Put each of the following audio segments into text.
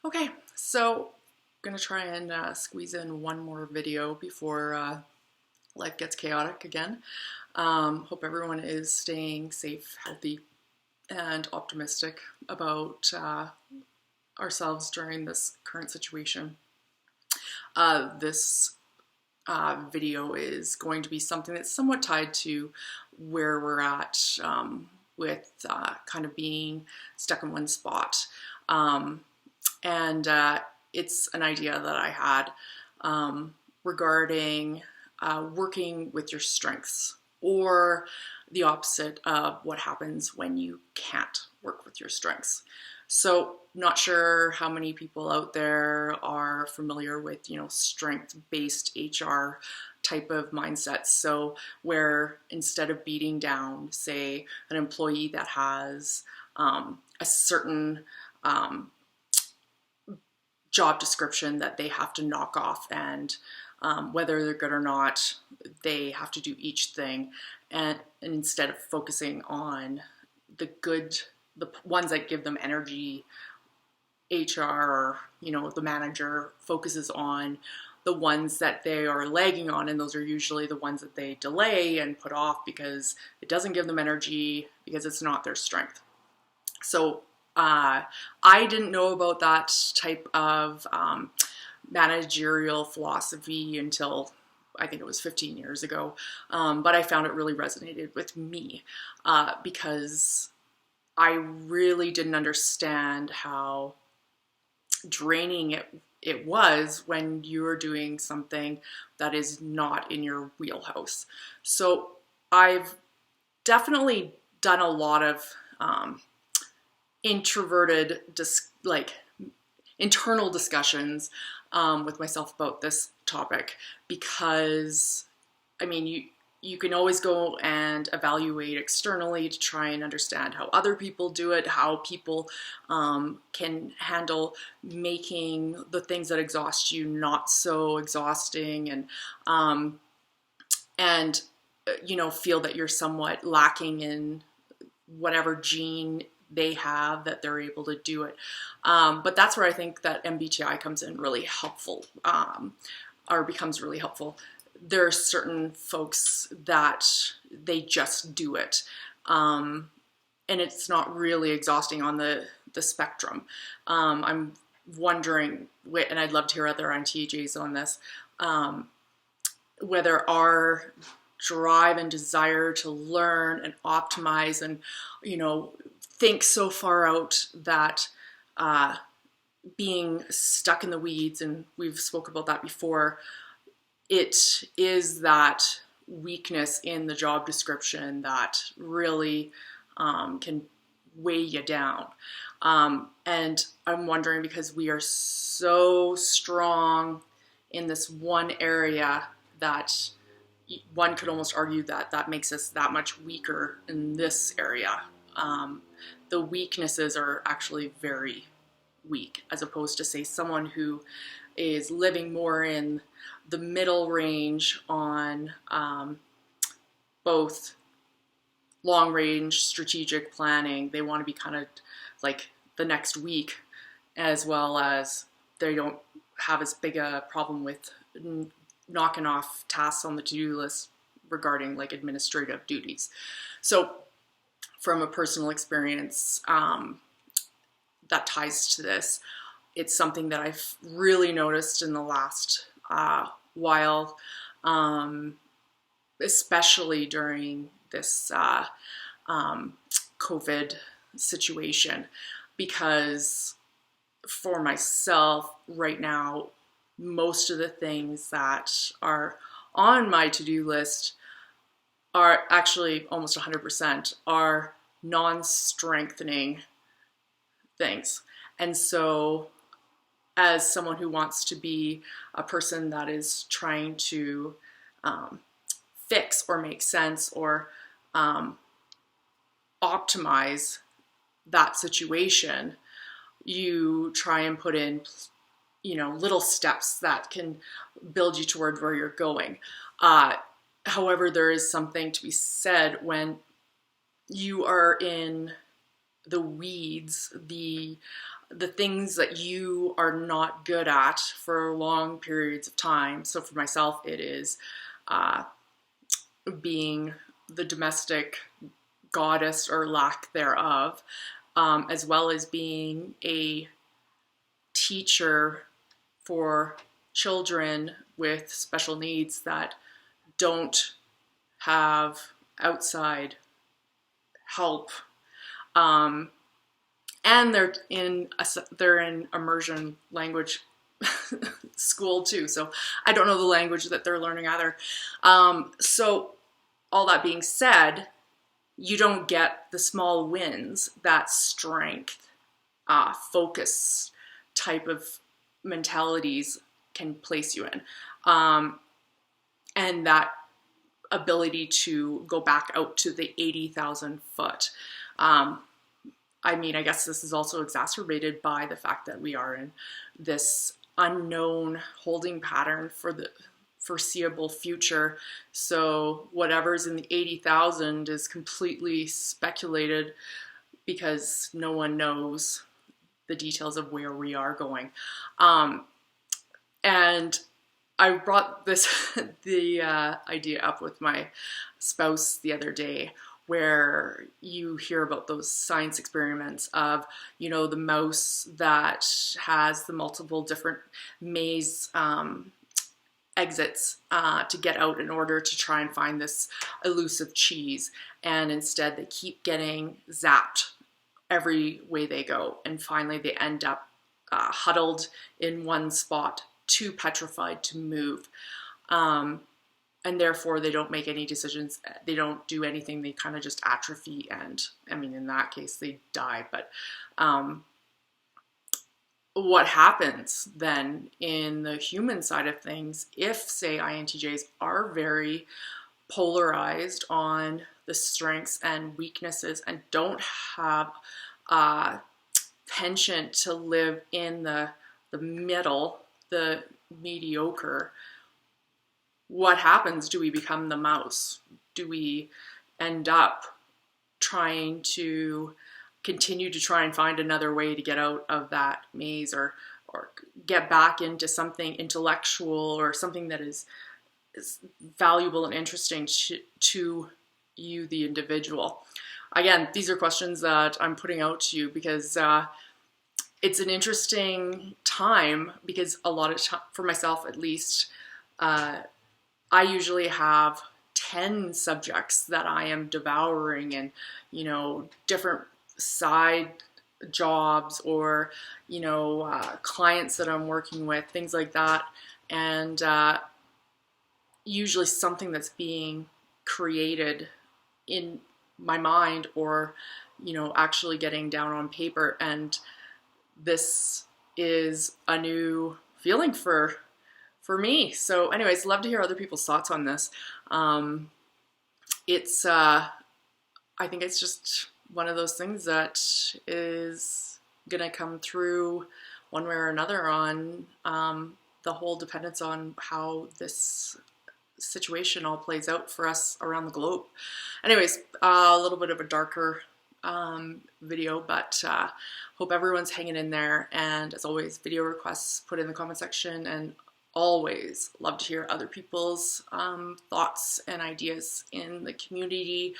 Okay, so I'm gonna try and squeeze in one more video before life gets chaotic again. Hope everyone is staying safe, healthy, and optimistic about ourselves during this current situation. This video is going to be something that's somewhat tied to where we're at with kind of being stuck in one spot. And it's an idea that I had regarding working with your strengths, or the opposite of what happens when you can't work with your strengths. So not sure how many people out there are familiar with, strength-based HR type of mindsets. So where instead of beating down, say, an employee that has a certain job description that they have to knock off, and whether they're good or not, they have to do each thing, and instead of focusing on the ones that give them energy, HR or the manager focuses on the ones that they are lagging on, and those are usually the ones that they delay and put off because it doesn't give them energy, because it's not their strength. So I didn't know about that type of managerial philosophy until I think it was 15 years ago, but I found it really resonated with me because I really didn't understand how draining it was when you're doing something that is not in your wheelhouse. So I've definitely done a lot of introverted, internal discussions with myself about this topic, because I mean, you can always go and evaluate externally to try and understand how other people do it, how people can handle making the things that exhaust you not so exhausting, and feel that you're somewhat lacking in whatever gene they have that they're able to do it. But that's where I think that MBTI comes in really helpful, or becomes really helpful. There are certain folks that they just do it, and it's not really exhausting on the spectrum. I'm wondering, and I'd love to hear other INTJs on this, whether our drive and desire to learn and optimize and think so far out that being stuck in the weeds, and we've spoke about that before, it is that weakness in the job description that really can weigh you down. And I'm wondering, because we are so strong in this one area, that one could almost argue that that makes us that much weaker in this area. The weaknesses are actually very weak, as opposed to, say, someone who is living more in the middle range on both long range strategic planning. They want to be kind of like the next week, as well as they don't have as big a problem with knocking off tasks on the to-do list regarding like administrative duties. So from a personal experience that ties to this, it's something that I've really noticed in the last while, especially during this COVID situation, because for myself right now, most of the things that are on my to-do list are actually almost 100% are non-strengthening things. And so as someone who wants to be a person that is trying to fix or make sense or optimize that situation, you try and put in little steps that can build you toward where you're going. However, there is something to be said when you are in the weeds, the the things that you are not good at for long periods of time. So for myself, it is being the domestic goddess or lack thereof, as well as being a teacher for children with special needs that don't have outside help. And they're in immersion language school too, so I don't know the language that they're learning either. So all that being said, you don't get the small wins that strength, focus type of mentalities can place you in, and that ability to go back out to the 80,000 foot. I mean, I guess this is also exacerbated by the fact that we are in this unknown holding pattern for the foreseeable future. So whatever's in the 80,000 is completely speculated because no one knows the details of where we are going. And I brought the idea up with my spouse the other day, where you hear about those science experiments of, you know, the mouse that has the multiple different maze exits to get out in order to try and find this elusive cheese. And instead they keep getting zapped every way they go. And finally they end up huddled in one spot, too petrified to move. And therefore they don't make any decisions. They don't do anything. They kind of just atrophy. And I mean, in that case, they die. But what happens then in the human side of things, if say INTJs are very polarized on the strengths and weaknesses and don't have penchant to live in the middle, the mediocre, what happens? Do we become the mouse? Do we end up trying to continue to try and find another way to get out of that maze, or get back into something intellectual or something that is valuable and interesting to you, the individual? Again, these are questions that I'm putting out to you because it's an interesting time, because a lot of time, for myself at least, I usually have 10 subjects that I am devouring, and, you know, different side jobs or, you know, clients that I'm working with, things like that. And usually something that's being created in my mind or, you know, actually getting down on paper. And this is a new feeling for me. So anyways, love to hear other people's thoughts on this. It's, I think it's just one of those things that is gonna come through one way or another on the whole dependence on how this situation all plays out for us around the globe. Anyways, a little bit of a darker video, but hope everyone's hanging in there. And as always, video requests put in the comment section, and always love to hear other people's thoughts and ideas in the community,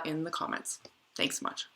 in the comments. Thanks so much.